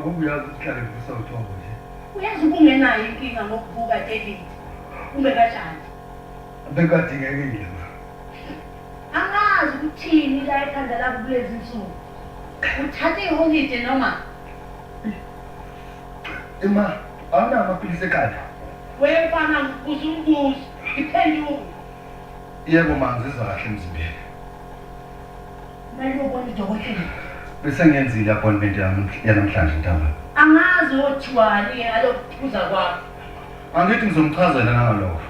ngokuyazi ukuhlale kusawuthombo nje. Uyazi kungenayo inkinga ngokubuka David. Ungekashadi. Bekadingekile ma. Angazi ukuthini la ekhanda lakho kulezi insuku. Uthathe iholiday noma? Ema, awuna amaphilisi ekhanda. Wefana uzunguzi, iphenduka. Yebo mangizizwa kahle emzimbeni. Manje ubona udokotela. Bese ngiyenzile appointment yanamhlanje ntamba. Angazi othiwani alokuphuza kwakho. Angithi ngizomchazela nangalokho.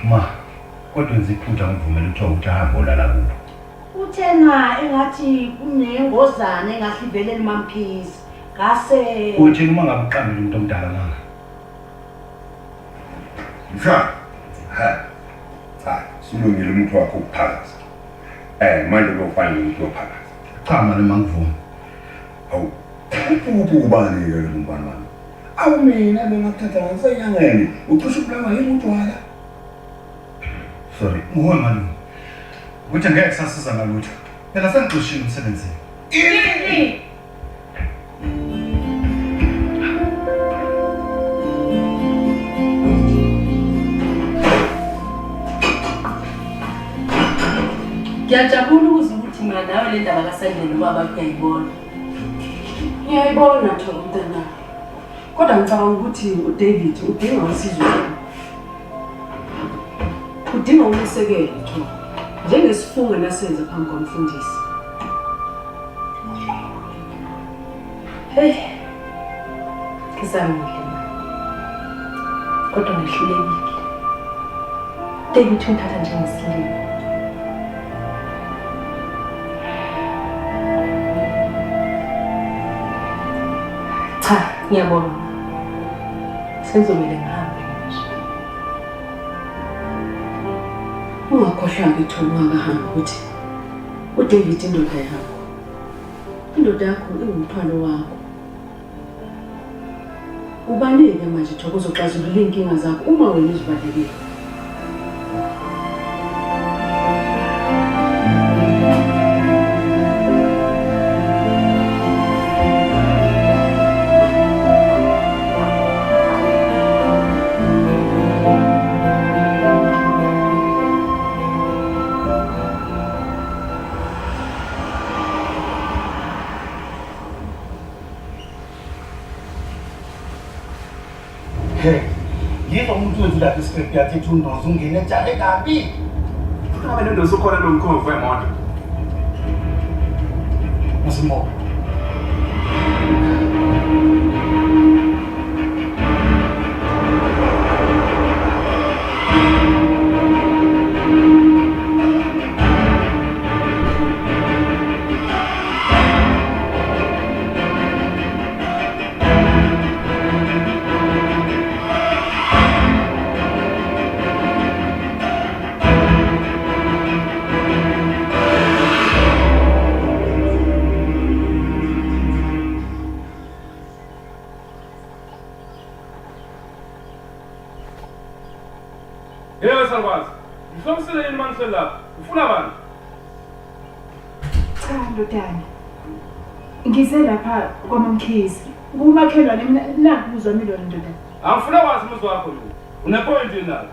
Ma, kodwa ngiziphutha ngivumela ukuthi ahambe la kubo. Uthena engathi kunengozane engahlivele Mamphisi. Ngase Uthi uma ngabe uqambile umuntu omdala manga. Mfana. Cha, silungile umuntu wakho ukuphakaza. Manje kufana umuntu ophakaza. Cha manje mangivuma. Awu, ubani ke lo mbana wami? Awu mina bengakuthatha ngasenyangeni, ucishe ubulawa yini utshwala? Sorry, nguwe manje. Ukuthi ngeke sasiza ngalutho. Phela sengixoshile umsebenzini. Yini? Ngiyajabula ukuzwa ukuthi mina nawe le ndaba kaSandile ubaba kuyayibona. Ngiyayibona Thoko mntana. Kodwa ngicabanga ukuthi uDavid udinga usizo. Udinga ukusekelwa Thoko. Njengesifungo nasenza phambi komfundisi. Hey. Kizamile. Kodwa ngihlulekile. David ungithatha njengesilimo. Cha, ngiyabona. Senzomile ngihambe nje. Ungakhohlwa Thoko ungakahamba ukuthi uDavid indoda yakho. Indoda yakho ingumthwalo wakho. Ubaleke manje Thoko uzoxazulula inkinga zakho uma wena uzibalekile. Yiva umuntu wenzula iscript yathi ethi uNdozo ungene njalo kabi. Futhi ngabe uNdozo ukhona lo mkhomvu wemoto. Masimo. Ngifomsele manje lapha. Ufuna bani? Cha ndodana. Ngize lapha kwaMamkhisi. Kumakhelwane mina nakuzwa milona ndodana. Angifuna wazi umuzi wakho lo. Unepoint yini la?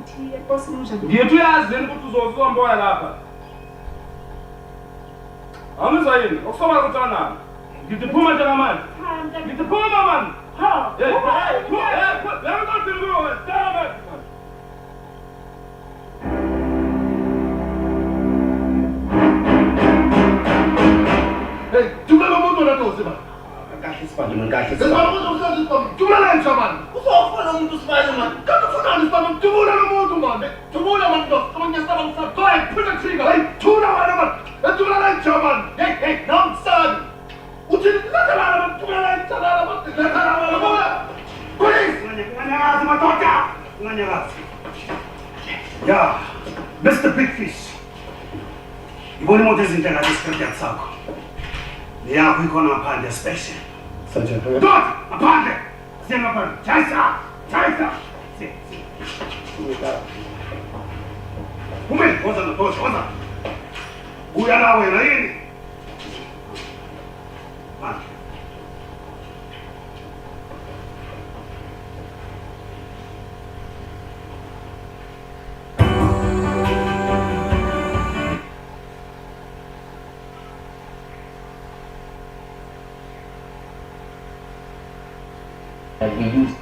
Uthi boss manje. Ngiyethi uyazi yini ukuthi uzohamba lapha? Amuzwa yini? Okusoba ukuthi nami. Ngidiphuma nje ngamanje. Ngidiphuma manje. Ha. Hey, tumela umuntu la doze ba. Kahle sibani man kahle. Sibani umuntu usazi sibani. Tumela nje man. Uzofuna umuntu sibani man. Kanti ufuna sibani tumula umuntu man. Tumula man doze. Tumanya sibani sa. Go ahead, pull the trigger. Hey, tuna wena man. Tumela nje man. Hey, no son. Uthi la man tumela nje la man. La man. Police. Nganyakazi madoda. Nganyakazi. Yeah, Mr. Big Fish. Ibona imoto ezinhle ngathi iscript yakho. Leyakho ikhona ngaphandle special. Sergeant. Dot, ngaphandle. Siya ngaphandle. Chayisa. Kumele woza ndotoshi, woza. Uya na wena yini? Manje. Have been used.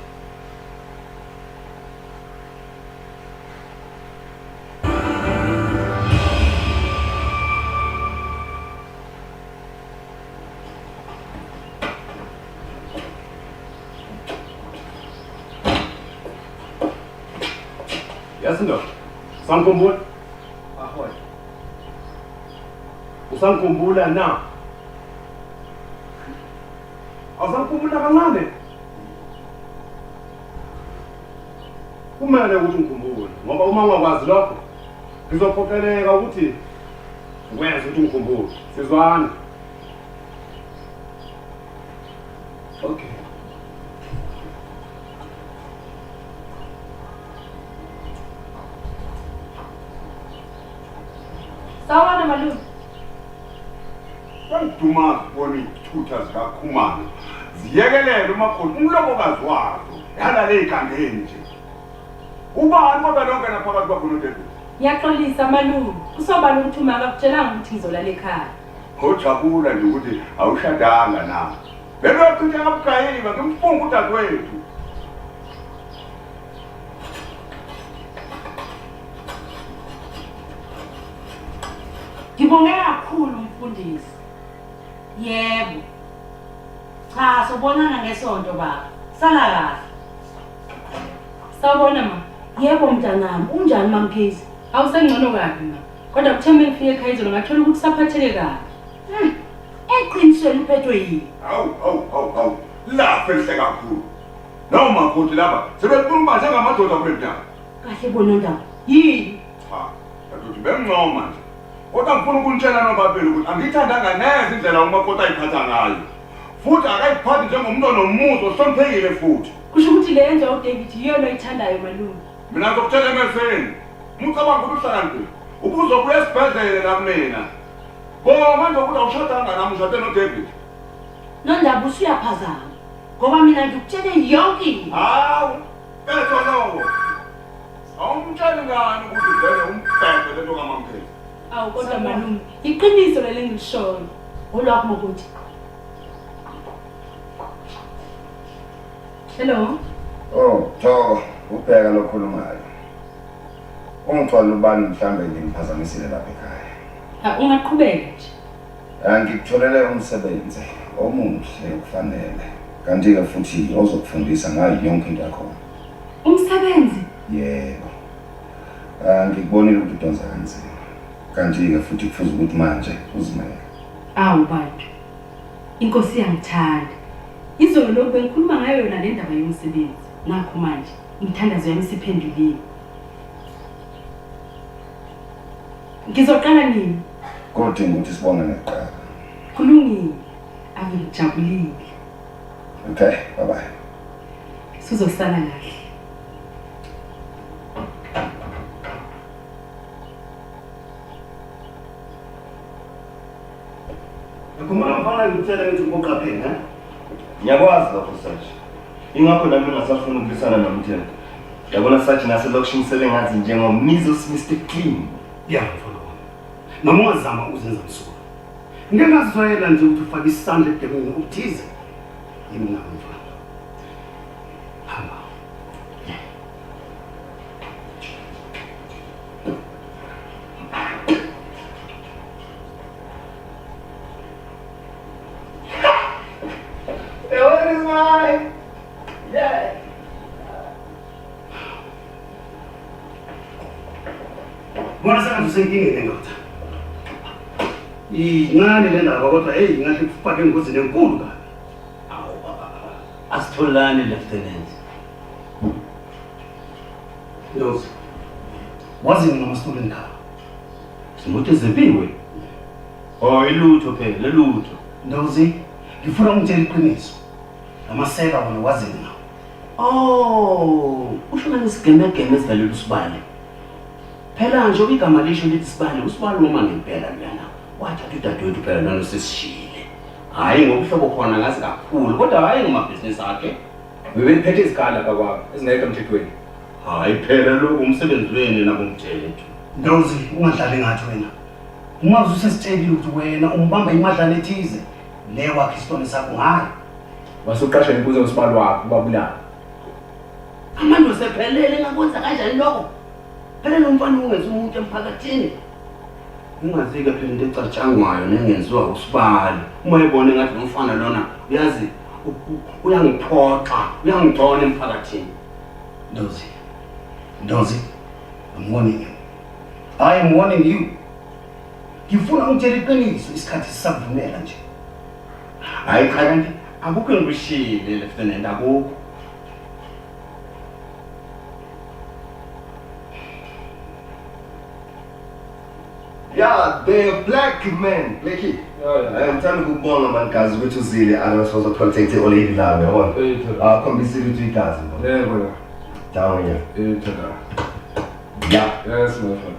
Yasinda. Usamkhumbula? Ahoy. Usamkhumbula na? Awusamkhumbula kancane? Kumele ukuthi ngikhumbule ngoba uma ungakwazi lokho ngizophoqeleka ukuthi ukwenza ukuthi ngikhumbule. Sizwana? Okay. Sawubona malume. Sangiduma kubona ithutha zikaKhumalo. Ziyekelele umakhosi umlobokazi wazo. Yalale egangeni nje. Ubani kodwa lonke naphakathi kwakho noDavid? Ngiyaxolisa malume. Kusobala ukuthi uma akakutshelanga ukuthi ngizolala ekhaya. Ujabula nje ukuthi awushadanga na. Belokhu nje ngabugayiba ngimfunga udadewethu. Ngibonge kakhulu umfundisi. Yebo. Cha, sobonana ngesonto baba. Sala kahle. Sawubona ma. Yebo mntanami, unjani mamkhezi? Awusengcono kabi ma. Kodwa kuthembe ngifike ekhaya izolo ngathola ukuthi saphatheke kabi. Eqinisweni uphethwe yini? Awu. Lapha ehle kakhulu. Noma futhi lapha sebekhuluma njengamadoda kule nyanga. Kahle bona ndaba. Yini? Cha, bathi bengcoma nje. Kodwa ngifuna ukunitshela nobabili ukuthi angithandanga neze indlela umakoti ayiphatha ngayo. Futhi akayiphathi njengomuntu onomuzi ohloniphekile futhi. Kusho ukuthi le yenza uDavid yiyona oyithandayo malume. Mina ngizokutshela emeseni. Umucabanga ukuthi uhlala ngiphi? Ubuzobuya esibhedlela la kumina. Ngoba manje ukuthi awushadanga nami ushade noDavid. Nondaba usuyaphazama. Ngoba mina ngikutshele yonke into. Hawu, betho lowo. Awumtsheli ngani ukuthi vele umbhede lento kaMamkhezi. Awu kodwa malume, iqiniso leli ngilishoyo. Olwakho mokuthi. Hello. Oh, Thoko, ubheka lokhulumayo. Ungixolela ubani mhlambe ngiphazamisile lapha ekhaya. Ungaqhubeka nje. Ngikutholele umsebenzi omuhle okufanele. Kanti-ke futhi ozokufundisa ngayo yonke into yakhona. Umsebenzi? Yebo. Ngikubonile ukuthi udonsa kanzima. Kanti-ke futhi kufuze ukuthi manje uzimele. Awu bantu. Inkosi yangithanda. Izolo lokho bengikhuluma ngayo yona le ndaba yomsebenzi. Ngakho manje imthandazo yami isiphendulile. Ngizoqala nini? Kodwa ukuthi sibone neqala. Kulungile. Ave ngijabulile. Okay, bye-bye. Sizosala kahle. Kumele mfana ngitshela ukuthi uqaphele, ha? Ngiyakwazi lapho Sachi. Ingakho nami ngasafuna ukulisana nomthetho. Yabona Sachi naselokishini sebengazi njengomizos Mr Clean. Yeah, mfana wami. Noma ungazama uzenza msuku. Ngeke ngazwela nje ukuthi ufake isandla edemini ukuthize. Yimi nami mfana. Hamba. Where is my... Yeah. Bona sengathi usenkingeni ndoda. Incane le ndaba kodwa hey ngahle kufake engozini enkulu kabi. Asitholani lieutenant. Ndosi. Wazi ngama stolen car. Simoto zebiwe. Oh, ilutho phela, lelutho. Ndosi, ngifuna ungitshela iqiniso. Amaseka wona wazi ngawo. Oh, usho ngani sigemegeme esidalula usibane. Phela nje igama lisho lithi Sibali, uSibali uma ngempela lana. Wathi udadewethu phela nalo sesishile. Hayi ngokuhlobo khona ngazi kakhulu, kodwa hayi ngomabhizinisi akhe. Bebephethe izikhala lapha kwabo ezingekho emthethweni. Hayi phela lokhu umsebenzi wenu nabomthetho. Ndozi, ungadlali ngathi wena. Uma usesitshelile ukuthi wena umbamba imadlana ethize, le wakhe isitone sakho ngayo. Wasuqasha imbuzo uSibali wakho ubabulala. Amandla sephelele ngakwenza kanjani lokho? Phela nomfana ungenza umuntu emphakathini. Ungazike phela into ecatshangwayo nengenziwa uSibali. Uma ebone ngathi umfana lona uyazi uyangiphoxa, uyangigcona emphakathini. Ndozi, I'm warning you. I am warning you. Ngifuna ungitshela iqiniso isikhathi sisavumela nje. Hayi cha kanti akukho engikushilo Lieutenant akukho. Yeah, the black man, Blackie. I'm trying to go on, man, guys. Which is really, I don't supposed to protect it all in the lab. Come be serious with guys. Yeah, brother. Down here. Yeah. Yes, my friend.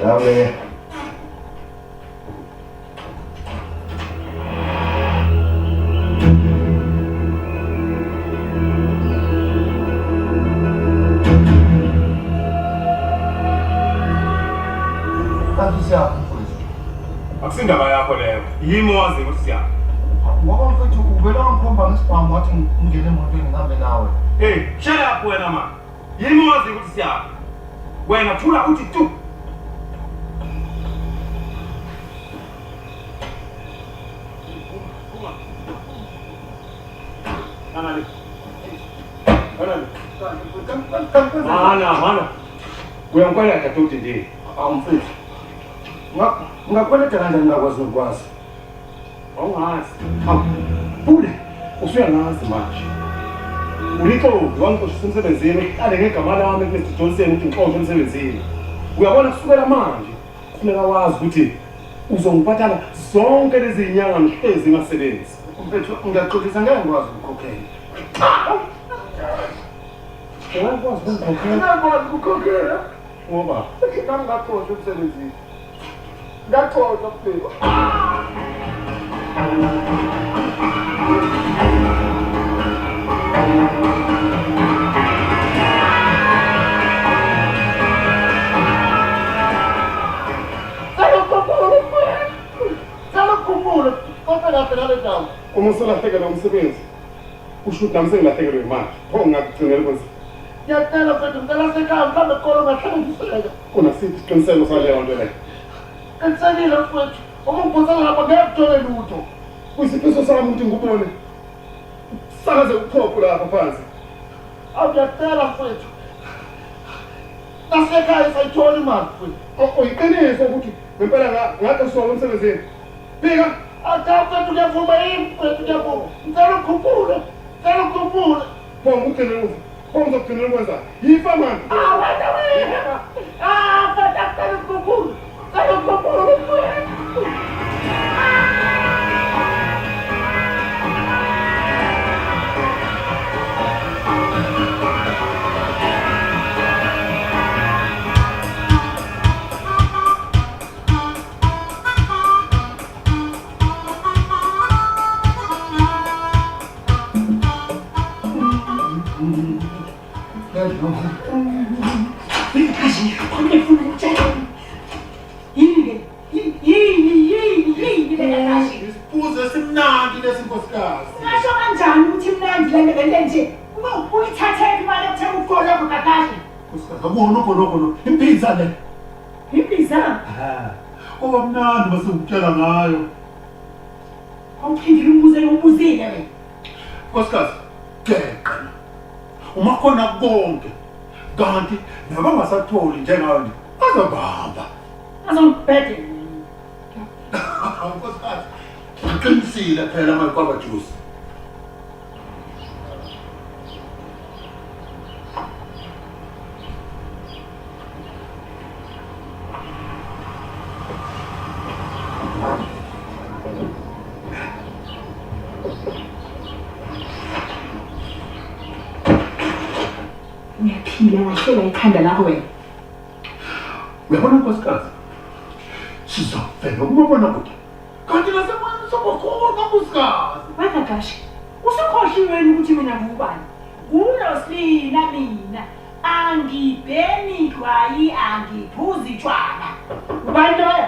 Down there. Akusindaba yakho leyo. Yimi owazi ukuthi siya. Ngoba mfethu uvela wangikhomba ngesibhamu wathi ngingene emotweni ngihambe nawe. Hey, shut up wena man. Yimi owazi ukuthi siya. Wena thula uthi tu. Mana. Uyangikweleta tuthi nje. Mfethu. Ngakweleta kanjani ngakwazi ukwazi? Awungazi. Bule, usuyangazi manje. Ulixovu wangixoshisa emsebenzini, qale ngegama lami kuMr Johnson ukuthi ngixoshwe emsebenzini. Uyabona kusukela manje, kufuneka wazi ukuthi uzongiphathana zonke lezi zinyanga ngihlezi ngasebenzi. Mfethu ngiyaxolisa ngeke ngikwazi ukukhokhela. Ngiyakwazi ukukhokhela. Ngiyakwazi ukukhokhela. Ngoba ngingakhohlwa emsebenzini. Ngakhohlwa mfethu. Uma usulahlekelwa umsebenzi, usho ukuthi nami sengilahlekelwe imali. Pho ngingakugcinela kwenza. Ngiyacela mfethu ngicela sekhaya mhlambe ekolo ngahlanganyiseka. Kunasiphi isiqiniseko saleyo nto leyo? Qinisekile mfethu. Uma ngiphosela lapha ngeke kuthole lutho. Kuyisifiso sami ukuthi ngikubone. Sakaze uphopho lapha phansi. Ngiyacela mfethu. Nasekhaya sayithola imali mfethu. Uyiqiniso ukuthi ngempela ngathi usuka emsebenzini. Fika. Mfethu ngiyavuma yini mfethu ngiyavuma. Ngicela ukukhuphule. Pho ngikugcinela ukudla. Pho ngizokugcinela ukwenza. Yifa mani. Wena. Mfethu ngicela ukukhuphule. Mfethu. Isibuzo esimnandi lesi nkosikazi. Ngasho kanjani ukuthi mnandi le nje? Uyithathele imali ekuthenga ukugologo kakashi. Nkosikazi, akuno. Impizza le. Impizza? Kuba mnandi bese ukutshela ngayo. Awuphindile ubuzile wena. Nkosikazi, geqa. Uma khona konke. Kanti nabangasatholi njengayo nje. Azobamba. Azongibhede. Nkosikazi, ngiqinisile phela manje kwaba juice. Uyaphila ngahlela ikhanda lakho wena. uyabona nkosikazi sizofela ukubona kude kanti nasemoyeni sobokhona nkosikazi Wakakashi, usukhohliweni ukuthi mina ngubani? Nguloslina mina. Angibhemi kwayi angiphuzi tshwana. Ubani loyo?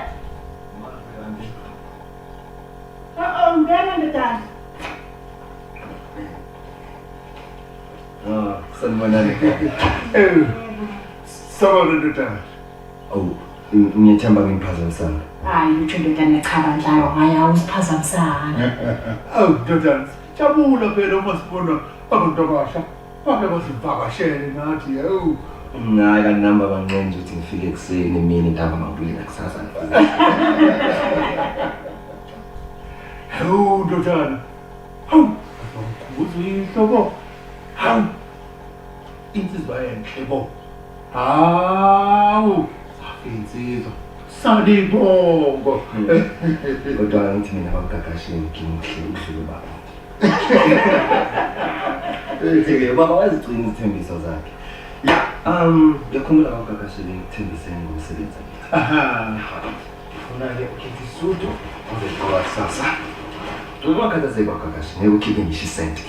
Ngena ndodana. Sanibonani. Sawubona ndodana. Oh, ngiyethemba ngiphazamisana. Hayi, uthi ndodana cha bandlayo ngaya usiphazamisana. Awu ndodana, jabula phela uma sibona abantu abasha babe basivakashele nathi hawu. Hayi kanamba banqenje ukuthi ngifike ekuseni mina ndaba mabuye nakusasa. Hawu ndodana. Hawu. Uzihlobo. Hawu. Insizwa enhle bo. Hawu. Insizwa. Sanibongo. Kodwa ngithi mina babagagashi ngimhle baba. Ngeke baba wazigcina izithembiso zakhe. Ngiyakhumbula babagagashi ngithembise ngomsebenzi. Aha. Khona-ke ukhetha isuthu uzegqoka kusasa. Ukukhathazeka babagagashi ngeke ukhiphe ngisho isenti.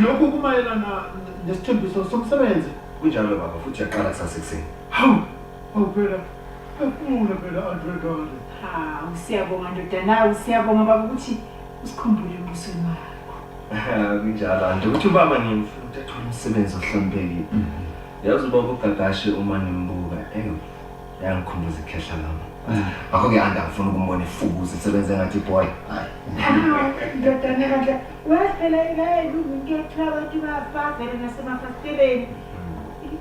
Lokhu kumayelana nesithembiso somsebenzi. Kunjalo baba futhi uyaqala kusasa ekuseni. Hawu. Hawu phela. Ufuna phela andredane. Siyabonga ndodana, usiyabonga baba ukuthi usikhumbule embusweni wakho. Kunjalo nje ukuthi ubaba ngimfuna ukuthi athole umsebenzi ohloniphekile. Yazi ubaba ugagashi uma ngimbuka yangikhumbuza ikhehla lami. Akho-ke angifuna ukumbona efukuza esebenze ngathi boy. Ndodana bandla, wazi phela ngiyathiwa abantu bavele nasemafasiteleni.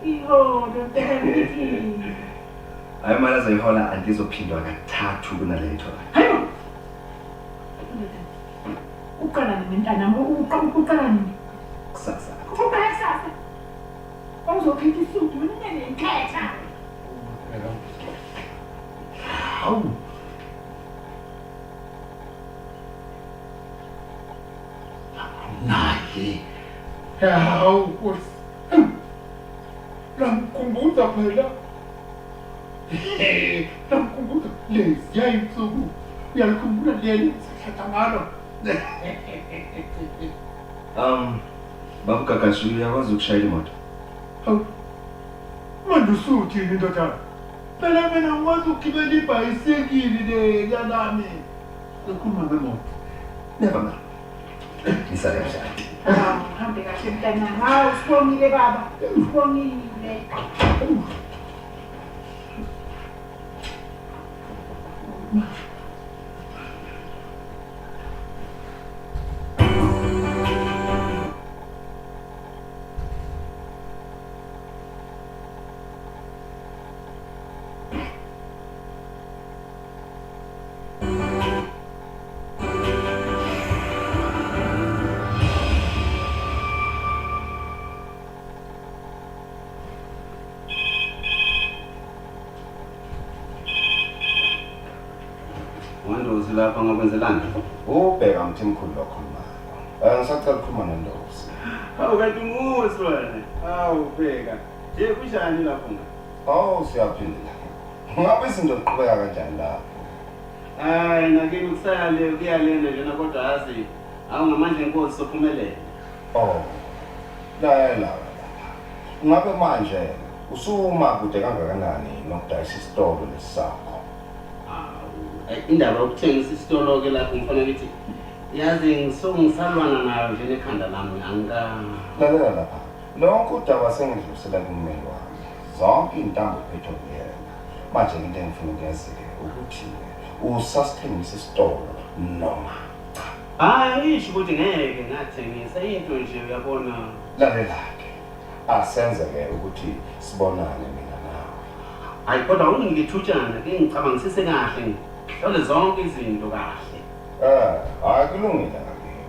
Iho ndodana ngithi hayi mali azoyihola antizophindwa kathathu kunaleyo. hayo uqala nini mntanami, uqala nini? Kusasa. Uqala kusasa. Awuzokhetha isuthu mina ngikhetha. Hawu. Naye. Hawu Nkosi. Namkhumbuza phela. Namkhumbuza leziya insuku. Uyalikhumbula leli sihlatha ngalo. Baba ugagashi uyakwazi ukushayela imoto? Hawu. Manje usuthini ndodana? Phela mina ngikwazi ukugibela ibhayisikili le yanami. Ukhuluma ngemoto. Never mind. Nisale kahle. Hambe kahle mntanami. Hawu sibongile baba. Sibongile. Wandozi lapha ngakwenzelani? Ubheka mthimkhulu lokho mama. Ngisacela ukukhuluma noNdosi. Hawu kanti umusi wena. Hawu bheka. Je kunjani lapho nga? Oh siyaphila. Ngabe izinto ziqhubeka kanjani lapho? Hayi nakini kusale kuyalena njena kodwa yazi awungamandla enkosi sophumelela. Oh. La. Ngabe manje usuma kude kangakanani nokudayisa isitolo lesakho? Indaba yokuthengisa isitolo ke lapho ngifana ukuthi yazi ngisalwana nayo nje nekhanda lami Lalela lapha. Lonke udaba sengidlulisela kummeli wami. Zonke intambo phethwe kuyena. Manje into engifuna ukuyazi-ke ukuthi usasithengisa isitolo noma hayi isho ukuthi ngeke ngathengisa into nje uyabona. Lalela-ke asenze-ke ukuthi sibonane mina nawe. Hayi kodwa ungithutshana ke ngicabangisise kahle hlole zonke izinto kahle. Hayi kulungile ngakini.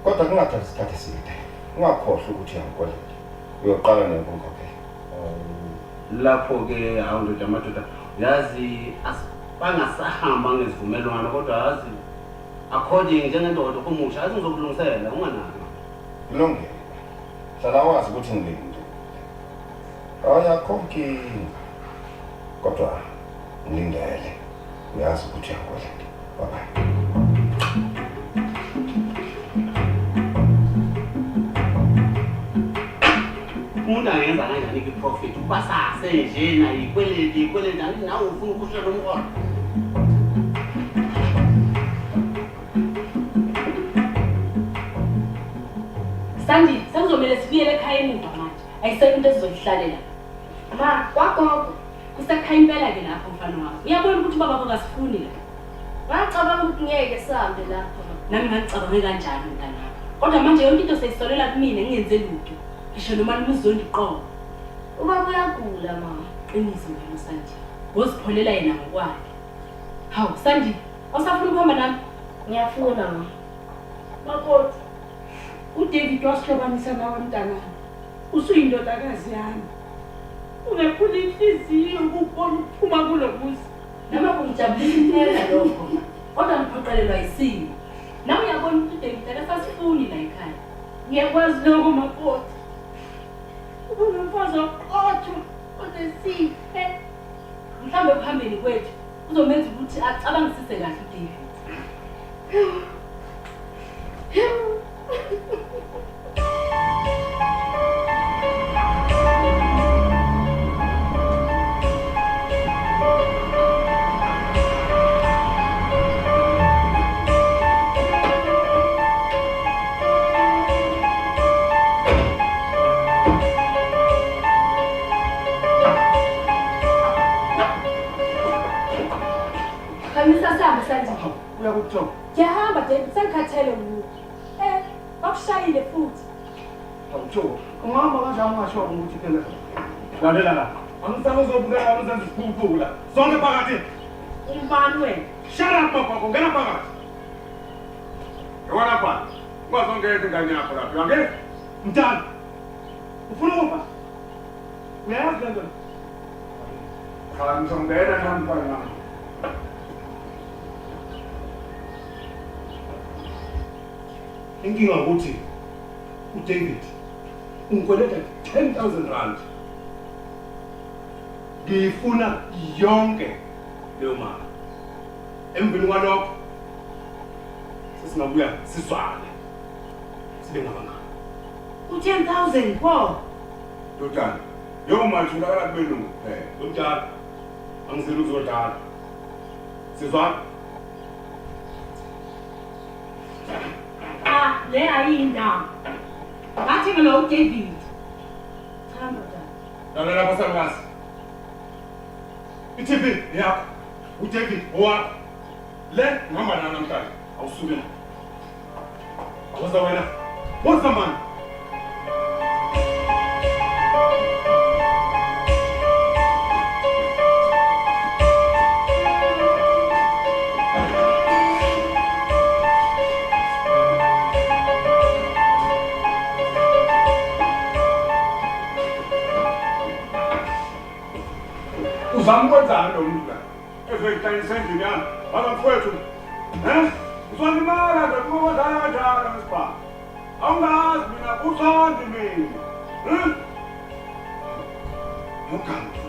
Kodwa kungathathi isikhathi eside. Ungakhohlwa ukuthi uyangikweleta. Uyoqala nekunkokhela. Lapho-ke awundoda amadoda yazi bangasahamba ngezivumelwano kodwa yazi according njengendoda omusha yazi ngizokulungisela unganaki. Kulungile. Hlala wazi ukuthi ngilinde. ayakho inkinga kodwa ngilindele uyazi ukuthi uyangikweleta bye. Umuntu angenza kanjani i-profit ubasase nje nayo ikweleti nawe ufuna ukushela umholo. Sandi, sekuzomele sibuyele ekhaya emuva manje. Ayisekho into esizoyihlalela. Ma, kwagogo. Kusekhaya impela-ke lapho mfana wakho. Uyabona ukuthi ubaba akasifuni la. Ngicabanga ukuthi ngeke sihambe lapho. Nami ngicabange kanjalo mntanami. Kodwa manje yonke into seyisolela kumina ngingenze lutho. Ngisho noma nimuzondiqoba. Ubaba uyagula mama. Qiniso ngalo Sandi. Ngozipholela yena ngokwakhe. Hawu Sandi, awusafuna ukuhamba nami? Ngiyafuna mama. Makoti, uDavid wasihlobanisa nawe mntanami. Usuyindodakazi yami. Ungephula inhliziyo ukubona ukuphuma kulo muzi. Noma kungijabulisa impela lokho. Kodwa ngiphoqelelwa yisimo. Nawe uyabona ukuthi uDavid akasasifuni la ekhaya. Ngiyakwazi lokho makoti. Ubungumfazi oqotho odesihle. Mhlambe ukuhambeni kwethu kuzomenza ukuthi acabangisise kahle uDavid. Uyakuthola. Ngiyahamba David, sengikhathele nguwe. Bakushayile futhi. Awuthola. Ungahamba kanjani ungasho ukuthi phela. Lalela la. Angisange uzobukela uzenza isiphuphu la. Sonke phakathi. Umbani wena? Shut up mama, ngena phakathi. Yona pha. Ungazongeza ingane yakho lapha. Uyangena? Mntana. Ufuna ukuba? Uyayazi lento? Cha ngizongena nami mfana. Inkinga ukuthi uDavid ungikweleta 10,000 rand. Ngifuna yonke leyo mali. Emveni kwalokho sesingabuya sizwane. Sibe ngabangani. U10,000 pho. Dodana. Yo manje ulakala kubelungu phela. Umntana angizeli uzodala. Sizwana? Le ayindaba. Ngathi ngilo uDavid. Cha ndoda. Lalela basalukazi. I-TV yakho. uDavid owakho. Le ngihamba nayo namhlanje. Awusukela. Woza wena. Woza man. Uzamkwenzani lo muntu la? Ezoyihlanyisa endlini yami. Abamfowethu. Uzondimala nje kuba kanjalo ngesibha. Awungazi mina uzondi mina. Mukanti.